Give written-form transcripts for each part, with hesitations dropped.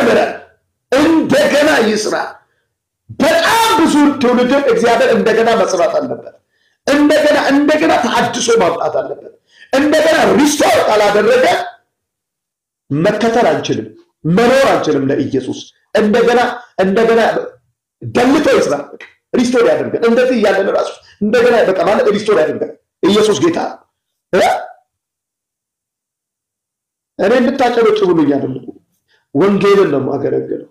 ያስተምረን እንደገና ይስራ በጣም ብዙ ትውልድ እግዚአብሔር እንደገና መስራት አለበት እንደገና ተሐድሶ ማምጣት አለበት እንደገና ሪስቶር ካላደረገ መከተል አንችልም መኖር አንችልም ለኢየሱስ እንደገና ደልቶ ይስራ ሪስቶር ያደርጋል እንደዚህ ያለን ራሱ እንደገና በቃ ማለት ሪስቶር ያደርጋል ኢየሱስ ጌታ እኔ እንድታጨበጭቡልኝ አይደለም ወንጌልን ነው ማገለግለው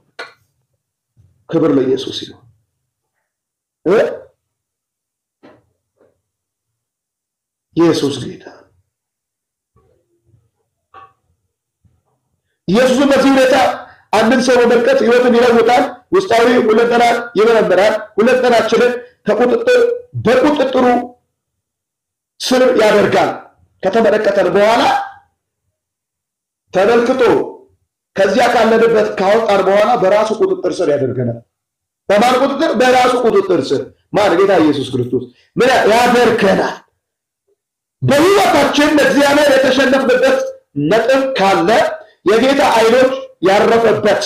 ክብር ለኢየሱስ ይሁን ኢየሱስ ጌታ ኢየሱስ በዚህታ አንድን ሰው መመልከት ህይወትን ይለውጣል ውስጣዊ ሁለንተና ይመረምራል ሁለንተናችንን በቁጥጥሩ ስር ያደርጋል ከተመለከተን በኋላ ተመልክቶ ከዚያ ካለንበት ካወጣን በኋላ በራሱ ቁጥጥር ስር ያደርገናል በማን ቁጥጥር በራሱ ቁጥጥር ስር ማን ጌታ ኢየሱስ ክርስቶስ ምን ያደርገናል በህይወታችን እግዚአብሔር የተሸነፍንበት ነጥብ ካለ የጌታ አይኖች ያረፈበት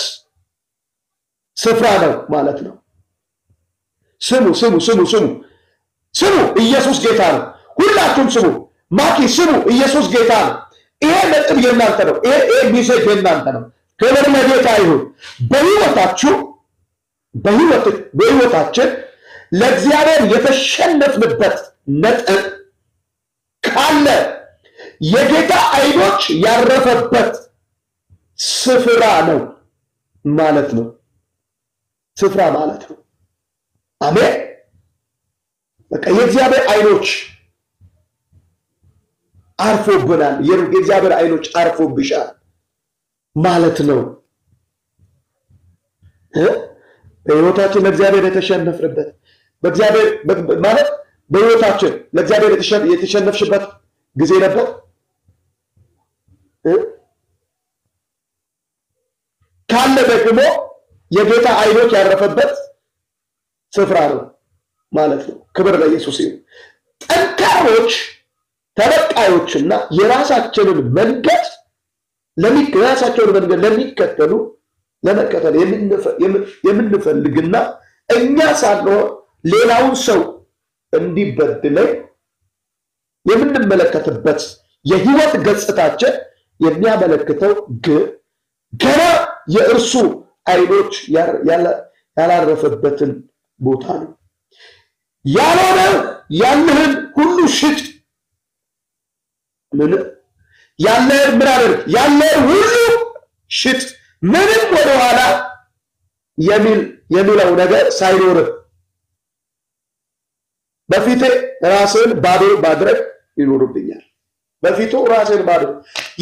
ስፍራ ነው ማለት ነው ስሙ ኢየሱስ ጌታ ነው ሁላችሁም ስሙ ማኪ ስሙ ኢየሱስ ጌታ ነው ይሄ ነጥብ የናንተ ነው ይሄ ሜሴጅ የናንተ ነው ክብር ለጌታ ይሁን በህይወታችን ለእግዚአብሔር የተሸነፍንበት ነጥብ ካለ የጌታ አይኖች ያረፈበት ስፍራ ነው ማለት ነው አሜን በቃ የእግዚአብሔር አይኖች አርፎብናል የእግዚአብሔር አይኖች አርፎብሻል ማለት ነው በህይወታችን ለእግዚአብሔር የተሸነፍንበት በእግዚአብሔር ማለት በህይወታችን ለእግዚአብሔር የተሸነፍሽበት ጊዜ ነበር ካለ ደግሞ የጌታ አይኖች ያረፈበት ስፍራ ነው ማለት ነው ክብር ለኢየሱስ ይሁን ጠንካሮች ተበቃዮችና የራሳቸውን መንገድ ለሚከተሉ ለመከተል የምንፈልግና እኛ ሳንሆን ሌላውን ሰው እንዲበድለኝ የምንመለከትበት የህይወት ገጽታችን የሚያመለክተው ገና የእርሱ አይኖች ያላረፈበትን ቦታ ነው ያልሆነ ያለህን ሁሉ ሽጥ ምን ያለህን ምን አድርግ ያለህን ሁሉ ሽጥ ምንም ወደኋላ የሚለው ነገር ሳይኖር በፊት ራስን ባዶ ማድረግ ይኖርብኛል በፊቱ ራስን ባዶ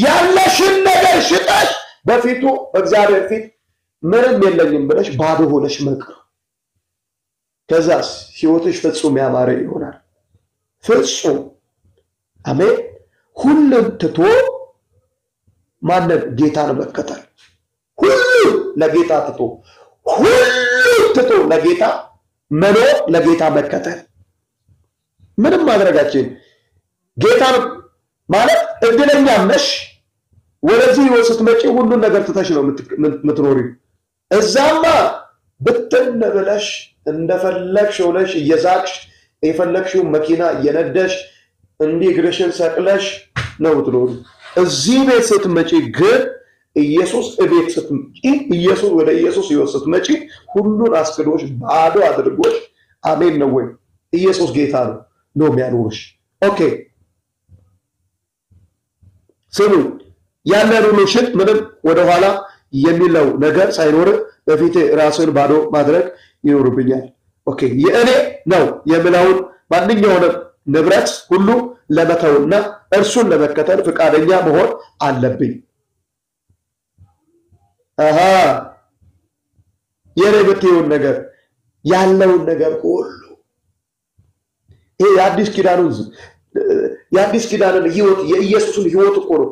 ያለሽን ነገር ሽጠሽ በፊቱ እግዚአብሔር ፊት ምንም የለኝም ብለሽ ባዶ ሆነሽ መቅር ከዛስ ህይወትሽ ፍጹም ያማረ ይሆናል ፍጹም አሜን ሁሉም ትቶ ማንን ጌታን መከተል ሁሉ ለጌታ ትቶ ለጌታ መኖር ለጌታ መከተል ምንም ማድረጋችን ጌታን ማለት እድለኛ ነሽ ወለዚህ ስትመጪ ሁሉን ነገር ትተሽ ነው የምትኖሪ እዛማ ብትን ብለሽ እንደፈለግሽ ሆነሽ እየዛቅሽ የፈለግሽው መኪና እየነደሽ እንዲህ እግርሽን ሰቅለሽ ነው የምትኖሪ እዚህ ቤት ስትመጪ ግን ኢየሱስ እቤት ስትመጪ ኢየሱስ ወደ ኢየሱስ ህይወት ስትመጪ ሁሉን አስክዶሽ ባዶ አድርጎሽ አሜን ነው ወይ ኢየሱስ ጌታ ነው የሚያኖርሽ ኦኬ ስሙ ያንን ሁሉ ሽጥ ምንም ወደኋላ የሚለው ነገር ሳይኖር በፊት ራስን ባዶ ማድረግ ይኖርብኛል ኦኬ የእኔ ነው የምለውን ማንኛውንም ንብረት ሁሉ ለመተውና እርሱን ለመከተል ፍቃደኛ መሆን አለብኝ የኔ ብትይውን ነገር ያለውን ነገር ሁሉ ይሄ የአዲስ ኪዳንን ህይወት የኢየሱስን ህይወት እኮ ነው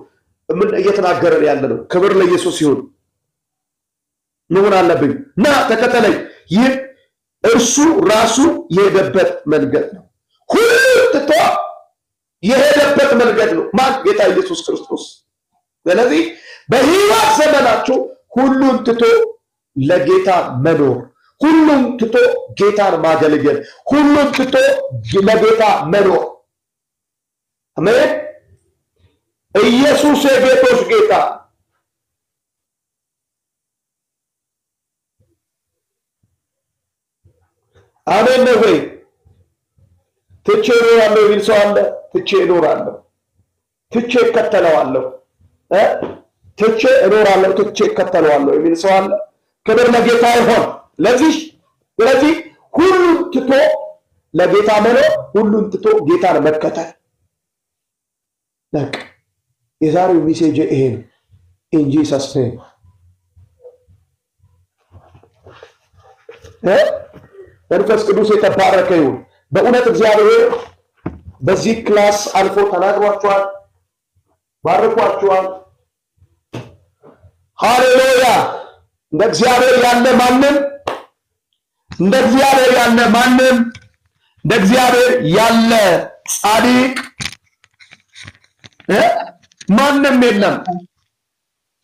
ምን እየተናገረን ያለ ነው ክብር ለኢየሱስ ይሁን ምን አለብኝ ና ተከተለኝ ይህ እርሱ ራሱ የሄደበት መንገድ ነው ሁሉ ትቶ የሄደበት መንገድ ነው ማን ጌታ ኢየሱስ ክርስቶስ ስለዚህ በህይወት ዘመናችሁ ሁሉን ትቶ ለጌታ መኖር፣ ሁሉን ትቶ ጌታን ማገልገል፣ ሁሉን ትቶ ለጌታ መኖር። አሜን። ኢየሱስ የጌቶች ጌታ። አሜን ነው ወይ? ትቼ እኖራለሁ የሚል ሰው አለ? ትቼ እኖራለሁ፣ ትቼ እከተለዋለሁ፣ ትቼ እኖራለሁ፣ ትቼ እከተለዋለሁ የሚል ሰው አለ? ክብር ለጌታ ይሁን። ስለዚህ ሁሉን ትቶ ለጌታ መኖር፣ ሁሉን ትቶ ጌታን መከተል። በቃ የዛሬው ሜሴጅ ይሄ ነው። ኢን ጂሰስ ኔም መንፈስ ቅዱስ የተባረከ ይሁን። በእውነት እግዚአብሔር በዚህ ክላስ አልፎ ተናግሯቸዋል፣ ባርኳቸዋል። ሃሌሉያ። እንደ እግዚአብሔር ያለ ማንም እንደ እግዚአብሔር ያለ ማንም እንደ እግዚአብሔር ያለ ጻድቅ ማንም የለም።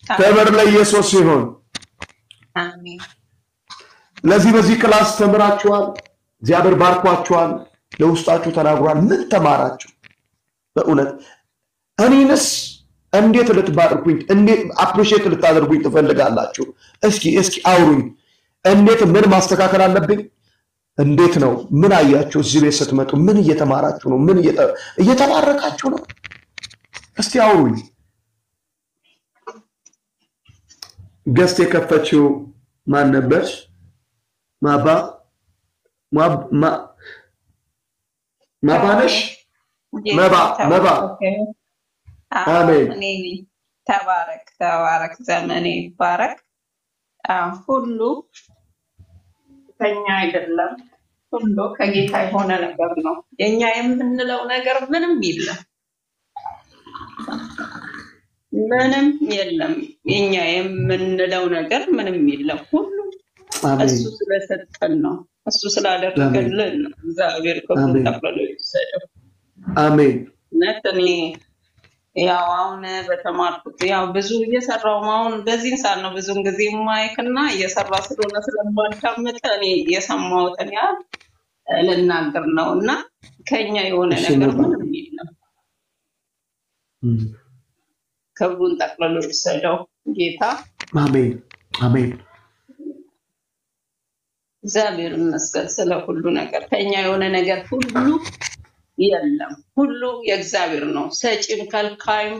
ክብር ለኢየሱስ ይሁን። አሜን። ለዚህ በዚህ ክላስ ተምራችኋል፣ እግዚአብሔር ባርኳችኋል፣ ለውስጣችሁ ተናግሯል። ምን ተማራችሁ? በእውነት እኔንስ እንዴት ልትባርኩኝ፣ እንዴት አፕሪሺየት ልታደርጉኝ ትፈልጋላችሁ? እስኪ አውሩኝ። እንዴት ምን ማስተካከል አለብኝ? እንዴት ነው? ምን አያችሁ? እዚህ ቤት ስትመጡ ምን እየተማራችሁ ነው? ምን እየተባረካችሁ ነው? እስቲ አውሩኝ። ገስት የከፈችው ማን ነበርሽ? ማባነሽ መባ። አሜን። ተባረክ፣ ዘመኔ ይባረክ። ሁሉ ከኛ አይደለም፣ ሁሉ ከጌታ የሆነ ነገር ነው። የኛ የምንለው ነገር ምንም የለም፣ ምንም የለም። የኛ የምንለው ነገር ምንም የለም። ሁሉ እሱ ስለሰጠን ነው፣ እሱ ስላደረገልን ነው። እግዚአብሔር ክብሩን ጠቅልሎ ይውሰደው። አሜን። እኔ ያው አሁን በተማርኩት ያው ብዙ እየሰራው አሁን በዚህ ሰዓት ነው ብዙን ጊዜ ማይክና እየሰራ ስለሆነ ስለማዳመጥ እኔ የሰማሁትን ያህል ልናገር ነውና ከኛ የሆነ ነገር ምንም የለም። ክብሩን ጠቅልሎ ይውሰደው ጌታ። አሜን አሜን። እግዚአብሔር ይመስገን ስለ ሁሉ ነገር። ከኛ የሆነ ነገር ሁሉ የለም፣ ሁሉ የእግዚአብሔር ነው። ሰጪም ከልካይም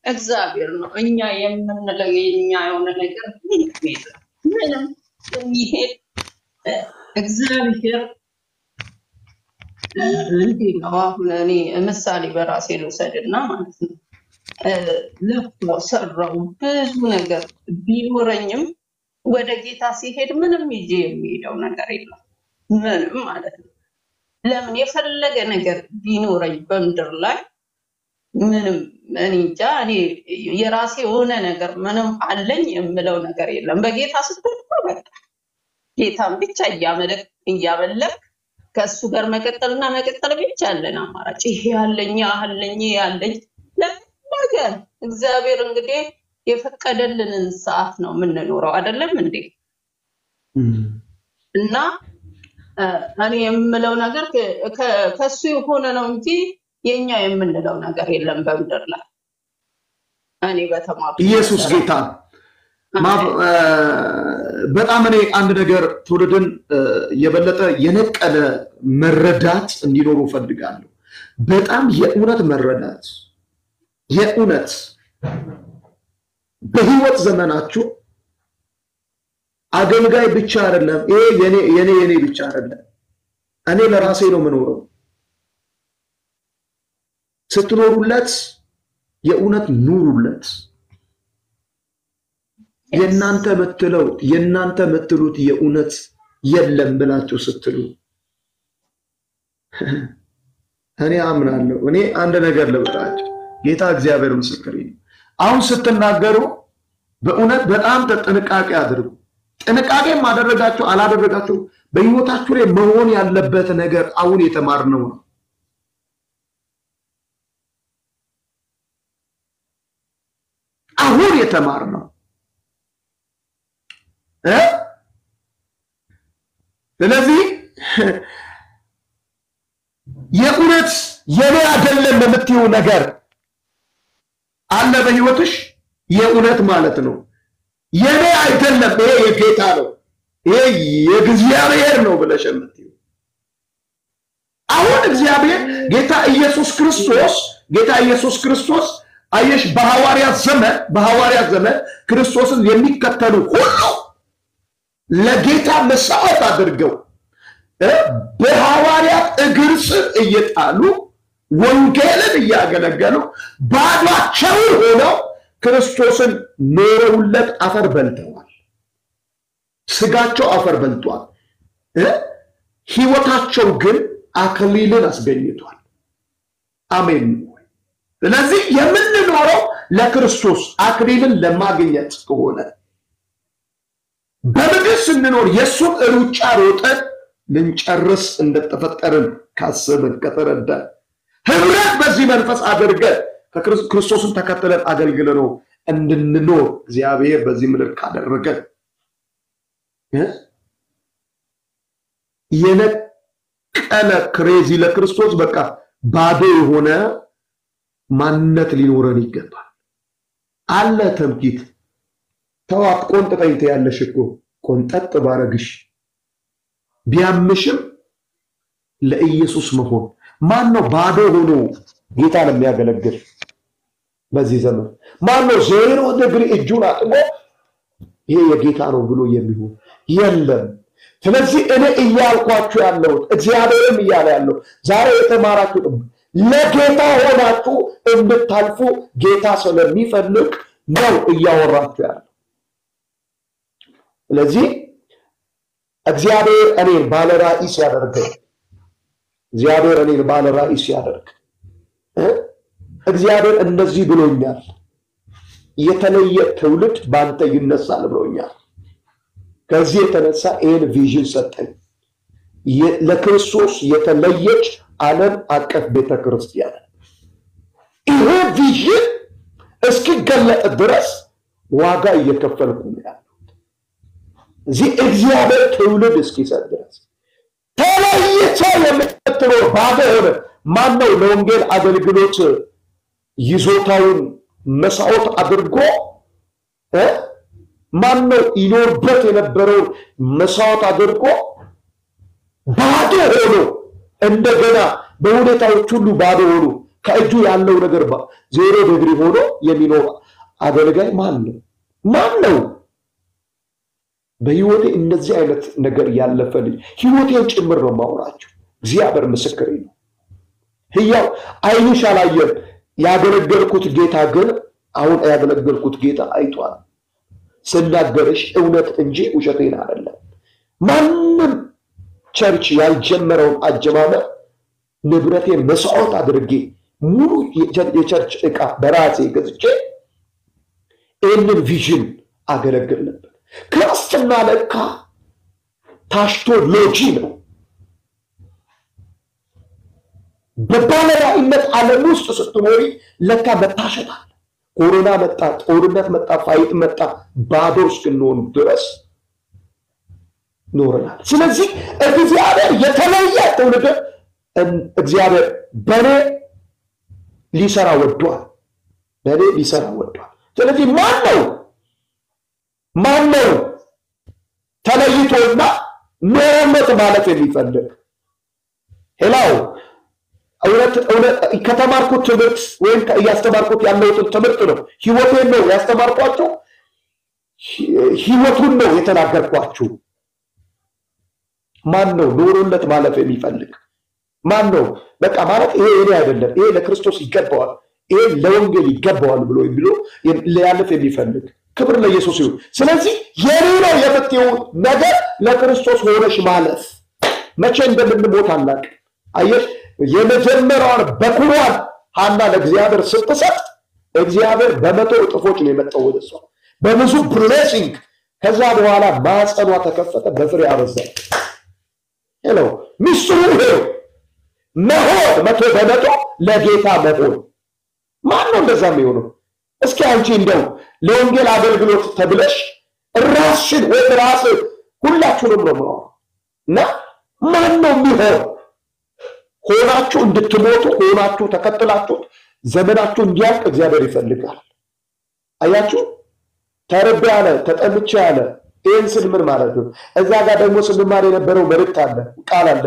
እግዚአብሔር ነው። እኛ የምንለው የኛ የሆነ ነገር ምንም የሚሄድ እግዚአብሔር እንዲህ ነው። አሁን እኔ ምሳሌ በራሴ ልውሰድና ማለት ነው ለፍቶ ሰራው ብዙ ነገር ቢኖረኝም ወደ ጌታ ሲሄድ ምንም ይዤ የሚሄደው ነገር የለም፣ ምንም ማለት ነው። ለምን የፈለገ ነገር ቢኖረኝ በምድር ላይ ምንም እኔ እንጃ፣ እኔ የራሴ የሆነ ነገር ምንም አለኝ የምለው ነገር የለም። በጌታ ስትሆን በቃ ጌታን ብቻ እያመለክ ከሱ ጋር መቀጠልና መቀጠል ብቻ አለን አማራጭ። ይሄ ያለኝ ያለኝ ለነገር እግዚአብሔር እንግዲህ የፈቀደልንን ሰዓት ነው የምንኖረው አይደለም እንዴ? እና እኔ የምለው ነገር ከሱ የሆነ ነው እንጂ የኛ የምንለው ነገር የለም በምድር ላይ። እኔ በተማርኩ ኢየሱስ ጌታ በጣም እኔ አንድ ነገር ትውልድን የበለጠ የነቀለ መረዳት እንዲኖሩ ፈልጋለሁ። በጣም የእውነት መረዳት፣ የእውነት በህይወት ዘመናችሁ አገልጋይ ብቻ አይደለም፣ ይሄ የኔ ብቻ አይደለም፣ እኔ ለራሴ ነው የምኖረው። ስትኖሩለት የእውነት ኑሩለት። የእናንተ ምትሉት የእውነት የለም ብላችሁ ስትሉ እኔ አምናለሁ። እኔ አንድ ነገር ልበላችሁ፣ ጌታ እግዚአብሔር ምስክሬ ነው። አሁን ስትናገሩ በእውነት በጣም ጥንቃቄ አድርጉ። ጥንቃቄም አደረጋችሁ አላደረጋችሁ በህይወታችሁ ላይ መሆን ያለበት ነገር አሁን የተማርነው ነው። አሁን የተማርነው ስለዚህ የእውነት የኔ አይደለም የምትይው ነገር አለ በህይወትሽ የእውነት ማለት ነው የኔ አይደለም ይሄ የጌታ ነው ይሄ የእግዚአብሔር ነው ብለሽ የምትይው አሁን እግዚአብሔር ጌታ ኢየሱስ ክርስቶስ አየሽ በሐዋርያት ዘመን ክርስቶስን የሚከተሉ ሁሉ ለጌታ መስዋዕት አድርገው በሐዋርያት እግር ስር እየጣሉ ወንጌልን እያገለገሉ ባዷቸውን ሆነው ክርስቶስን ኖረውለት አፈር በልተዋል ስጋቸው አፈር በልቷል ህይወታቸው ግን አክሊልን አስገኝቷል አሜን ስለዚህ የምንኖረው ለክርስቶስ አክሊልን ለማግኘት ከሆነ በምድር ስንኖር የሱን ሩጫ ሮጠን ልንጨርስ እንደተፈጠርን ካሰብን ከተረዳን ህብረት በዚህ መንፈስ አድርገን ከክርስቶስን ተከትለን አገልግለነው እንድንኖር እግዚአብሔር በዚህ ምድር ካደረገን የነቀለ ክሬዚ ለክርስቶስ በቃ ባዶ የሆነ ማንነት ሊኖረን ይገባል አለ ተምኪት ተዋት ቆንጠጠይተ ያለሽ እኮ ቆንጠጥ ባረግሽ ቢያምሽም ለኢየሱስ መሆን ማን ነው ባዶ ሆኖ ጌታን የሚያገለግል በዚህ ዘመን ማን ነው ዜሮ ዲግሪ እጁን አጥቦ ይሄ የጌታ ነው ብሎ የሚሆን የለም ስለዚህ እኔ እያልኳችሁ ያለው እግዚአብሔርም እያለ ያለው ዛሬ የተማራችሁ ለጌታ ሆናችሁ እንድታልፉ ጌታ ስለሚፈልግ ነው እያወራችሁ ያለው ስለዚህ እግዚአብሔር እኔን ባለራእይ ሲያደርግ እግዚአብሔር እንደዚህ ብሎኛል የተለየ ትውልድ ባንተ ይነሳል ብሎኛል ከዚህ የተነሳ ይሄን ቪዥን ሰጠኝ ለክርስቶስ የተለየች ዓለም አቀፍ ቤተክርስቲያን ይሄ ቪዥን እስኪገለጥ ድረስ ዋጋ እየከፈልኩ ነው እዚህ እግዚአብሔር ትውልድ እስኪሰጥ ድረስ ተለይቶ የምትኖር ባዶ ሆነ ማን ነው ለወንጌል አገልግሎት ይዞታውን መስዋዕት አድርጎ ማን ነው ይኖርበት የነበረው መስዋዕት አድርጎ ባዶ ሆኖ እንደገና በሁኔታዎች ሁሉ ባዶ ሆኖ ከእጁ ያለው ነገር ዜሮ ዲግሪ ሆኖ የሚኖር አገልጋይ ማን ነው በህይወቴ እንደዚህ አይነት ነገር ያለፈልኝ ህይወቴን ጭምር ነው ማውራችሁ እግዚአብሔር ምስክሬ ነው ህያው አይንሽ አላየም ያገለገልኩት ጌታ ግን አሁን ያገለገልኩት ጌታ አይቷል ስናገርሽ እውነት እንጂ ውሸቴን አይደለም ማንንም ቸርች ያልጀመረውን አጀማመር ንብረቴን መስዋዕት አድርጌ ሙሉ የቸርች ዕቃ በራሴ ገዝቼ ይህንን ቪዥን አገለግል ነበር ክርስትና ለካ ታሽቶ ሎጂ ነው በባለራእይነት ዓለም ውስጥ ስትኖሪ ለካ መታሸታል ኮሮና መጣ ጦርነት መጣ ፋይት መጣ ባዶ እስክንሆን ድረስ ኖረናል ስለዚህ እግዚአብሔር የተለየ ትውልድ እግዚአብሔር በኔ ሊሰራ ወዷል ስለዚህ ማን ነው ተለይቶና ኖርነት ማለት የሚፈልግ ሄላው እውነት ከተማርኩት ትምህርት ወይም ያስተማርኩት ያለው ትምህርት ነው ህይወቴን ነው ያስተማርኳችሁ ህይወቱን ነው የተናገርኳችሁ ማን ነው ኖርነት ማለት የሚፈልግ ማን ነው በቃ ማለት ይሄ አይደለም ይሄ ለክርስቶስ ይገባዋል ይሄ ለወንጌል ይገባዋል ብሎ ሊያልፍ የሚፈልግ ክብር ለኢየሱስ ይሁን ስለዚህ የሌላው የምትይው ነገር ለክርስቶስ ሆነሽ ማለት መቼ እንደምንሞት አላቅ አየሽ የመጀመሪያውን በኩሯን ሐና ለእግዚአብሔር ስትሰጥ እግዚአብሔር በመቶ እጥፎች ነው የመጣው ወደሷ በብዙ ብሌሲንግ ከዛ በኋላ ማጸኗ ተከፈተ በፍሬ አበዛ ሄሎ ሚስጥሩ መሆን መቶ በመቶ ለጌታ መሆን ማን ነው እንደዛ የሚሆነው እስኪ አንቺ እንደው ለወንጌል አገልግሎት ተብለሽ ራስሽን ወይ ራስ ሁላችሁንም ነው ማለት እና ማን ነው የሚሆን ሆናችሁ እንድትሞቱ ሆናችሁ ተከትላችሁ ዘመናችሁ እንዲያልቅ እግዚአብሔር ይፈልጋል። አያችሁ ተርቤ አለ ተጠምቼ አለ። ይህን ስል ምን ማለት ነው? እዛ ጋር ደግሞ ስንማር የነበረው መልእክት አለ ቃል አለ።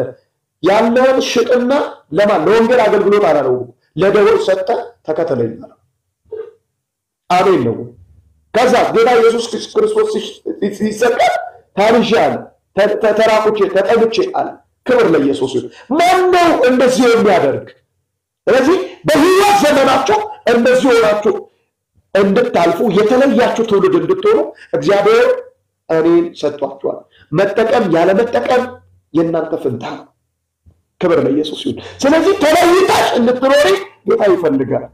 ያለውን ሽጥና ለማን ለወንጌል አገልግሎት አላለው ለደወል ሰጠ ተከተለኝ አለ። አሜን ነው። ከዛ ጌታ ኢየሱስ ክርስቶስ ሲሰቀል ታርዤ አለ ተራቁቼ ተጠምቼ አለ። ክብር ለኢየሱስ ይሁን። ማን ነው እንደዚህ የሚያደርግ? ስለዚህ በህይወት ዘመናችሁ እንደዚህ ሆናችሁ እንድታልፉ የተለያችሁ ትውልድ እንድትሆኑ እግዚአብሔር እኔን ሰጥቷችኋል። መጠቀም ያለ መጠቀም የእናንተ ፍንታ ነው። ክብር ለኢየሱስ ይሁን። ስለዚህ ተለይታሽ እንድትኖሪ ጌታ ይፈልጋል።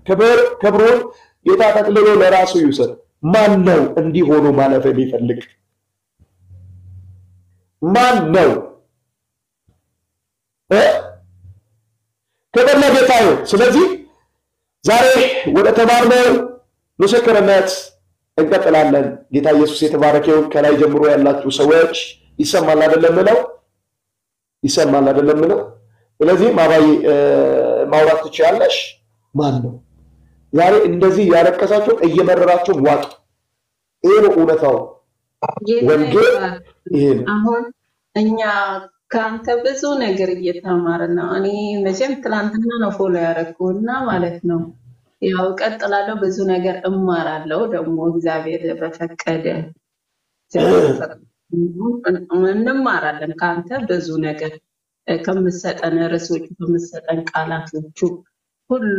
ክብሩን ጌታ ጠቅልሎ ለራሱ ይውሰድ። ማን ነው እንዲህ ሆኖ ማለፍ የሚፈልግ? ማን ነው? ክብር ለጌታ ይሁን። ስለዚህ ዛሬ ወደ ተማርነው ምስክርነት እንቀጥላለን። ጌታ ኢየሱስ የተባረከ ይሁን። ከላይ ጀምሮ ያላችሁ ሰዎች ይሰማል አይደለም ነው? ይሰማል አይደለም ነው? ስለዚህ ማባይ ማውራት ትችያለሽ። ማን ነው ዛሬ እንደዚህ ያለቀሳችሁ እየመረራችሁ ዋጥ? ይሄ ነው እውነታው። ወንጌል ይሄ ነው። አሁን እኛ ከአንተ ብዙ ነገር እየተማርን ነው። እኔ መቼም ትላንትና ነው ፎሎ ያደረኩና ማለት ነው። ያው ቀጥላለሁ፣ ብዙ ነገር እማራለሁ። ደግሞ እግዚአብሔር በፈቀደ እንማራለን ከአንተ ብዙ ነገር ከምሰጠን ርዕሶች ከምሰጠን ቃላቶቹ ሁሉ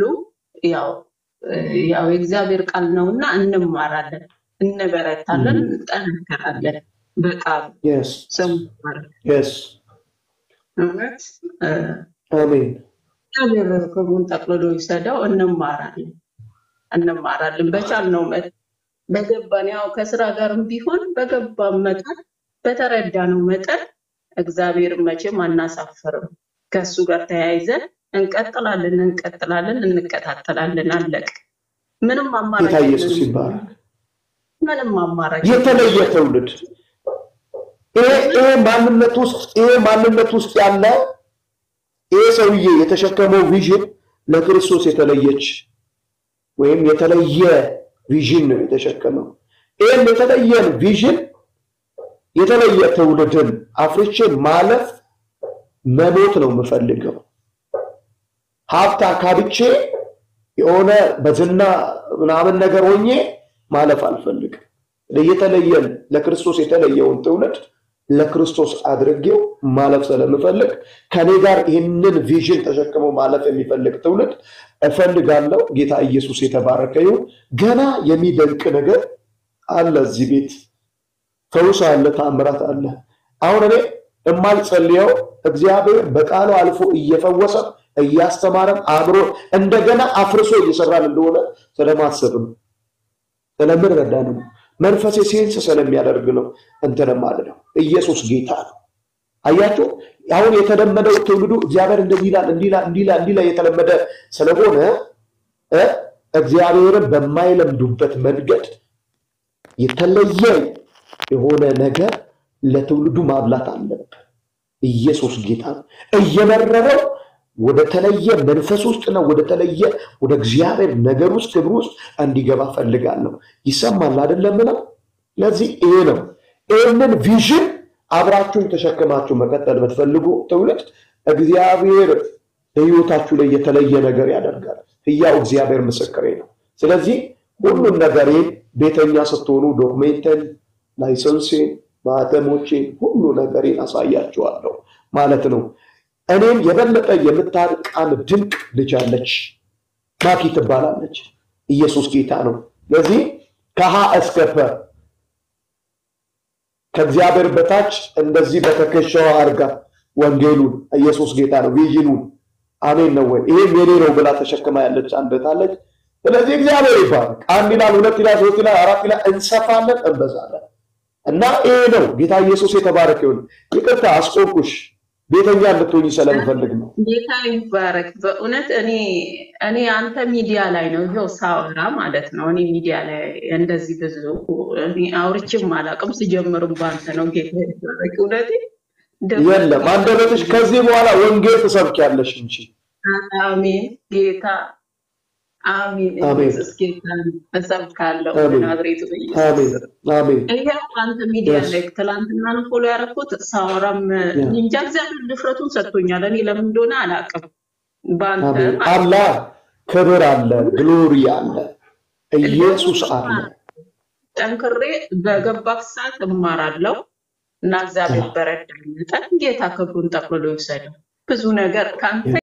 ያው የእግዚአብሔር ቃል ነውና እንማራለን፣ እንበረታለን፣ እንጠነክራለን። በቃል ስም አሜን። እግዚአብሔር ክብሩን ጠቅልሎ ይሰደው። እንማራለን በቻልነው መጠን በገባን ያው ከስራ ጋርም ቢሆን በገባን መጠን በተረዳነው መጠን እግዚአብሔር መቼም አናሳፍርም። ከሱ ጋር ተያይዘን እንቀጥላለን፣ እንከታተላለን። አለቀ። ምንም አማራጭ ጌታ ኢየሱስ ይባረክ። ምንም አማራጭ የተለየ ትውልድ ይሄ ማንነት ውስጥ ያለ ይሄ ሰውዬ የተሸከመው ቪዥን ለክርስቶስ የተለየች ወይም የተለየ ቪዥን ነው የተሸከመው። ይሄን የተለየ ቪዥን የተለየ ትውልድን አፍርቼ ማለፍ መሞት ነው የምፈልገው። ሀብት አካብቼ የሆነ በዝና ምናምን ነገር ሆኜ ማለፍ አልፈልግም። ለየተለየን ለክርስቶስ የተለየውን ትውልድ ለክርስቶስ አድርጌው ማለፍ ስለምፈልግ ከኔ ጋር ይህንን ቪዥን ተሸክመው ማለፍ የሚፈልግ ትውልድ እፈልጋለሁ። ጌታ ኢየሱስ የተባረከ ይሁን። ገና የሚደንቅ ነገር አለ እዚህ ቤት። ፈውስ አለ፣ ተአምራት አለ። አሁን እኔ የማልጸልየው እግዚአብሔር በቃሉ አልፎ እየፈወሰ እያስተማረን አብሮ እንደገና አፍርሶ እየሰራን እንደሆነ ስለማሰብ ነው፣ ስለምረዳ ነው። መንፈሴ ሴንስ ስለሚያደርግ ነው እንትን ማለት ነው። ኢየሱስ ጌታ ነው። አያችሁ አሁን የተለመደው ትውልዱ እግዚአብሔር እንደዚህ ይላል እንዲላ የተለመደ ስለሆነ እግዚአብሔርን በማይለምዱበት መንገድ የተለየ የሆነ ነገር ለትውልዱ ማብላት አለበት። ኢየሱስ ጌታ ነው። እየመረረው ወደ ተለየ መንፈስ ውስጥ ነው ወደ ተለየ ወደ እግዚአብሔር ነገር ውስጥ ክብር ውስጥ እንዲገባ ፈልጋለሁ። ይሰማል አይደለም ነው? ለዚህ ይሄ ነው። ይሄንን ቪዥን አብራችሁን ተሸክማችሁ መቀጠል የምትፈልጉ ትውልድ እግዚአብሔር በሕይወታችሁ ላይ የተለየ ነገር ያደርጋል። ሕያው እግዚአብሔር ምስክሬ ነው። ስለዚህ ሁሉን ነገር ቤተኛ ስትሆኑ ዶክሜንተን፣ ላይሰንሴን፣ ማህተሞቼን ሁሉ ነገር አሳያችኋለሁ ማለት ነው። እኔም የበለጠ የምታርቃን ድንቅ ልጅ አለች፣ ማኪ ትባላለች። ኢየሱስ ጌታ ነው። ስለዚህ ከሀ እስከ ፐ ከእግዚአብሔር በታች እንደዚህ በተከሻዋ አርጋ ወንጌሉን ኢየሱስ ጌታ ነው ቪዥኑን አሜን ነው ወይ ይሄ የኔ ነው ብላ ተሸክማ ያለች አንበታለች። ስለዚህ እግዚአብሔር ይባርክ። አንድ ይላል፣ ሁለት ይላል፣ ሶስት ይላል፣ አራት ይላል፣ እንሰፋለን፣ እንበዛለን እና ይሄ ነው ጌታ ኢየሱስ የተባረከ ይሁን። ይቅርታ አስቆምኩሽ ቤተኛ እንድትሆኚ ስለምፈልግ ነው። ጌታ ይባረክ። በእውነት እኔ አንተ ሚዲያ ላይ ነው ይሄው ሳወራ ማለት ነው። እኔ ሚዲያ ላይ እንደዚህ ብዙ እኔ አውርቼም አላውቅም። ሲጀምርም ባንተ ነው። ጌታ ይባረክ። እውነት የለም አንደበትሽ ከዚህ በኋላ ወንጌል ትሰብኪያለሽ እንጂ። አሜን ጌታ አሜን። ኢየሱስ ጌታ እሰብካለሁ በናዝሬቱ በኢየሱስ አሜን። ይሄው አንተ ሚዲያ ላይ ትላንትና ነው ፎሎ ያደረኩት ሳወራም እንጃ እግዚአብሔር ድፍረቱን ሰጥቶኛል። እኔ ለምን እንደሆነ አላውቅም። ባንተ አላህ ክብር አለ፣ ግሎሪ አለ፣ ኢየሱስ አለ። ጠንክሬ በገባክ ሰዓት እማራለሁ እና እግዚአብሔር በረዳኝ መጠን ጌታ ክብሩን ጠቅልሎ ይውሰደው። ብዙ ነገር ካንተ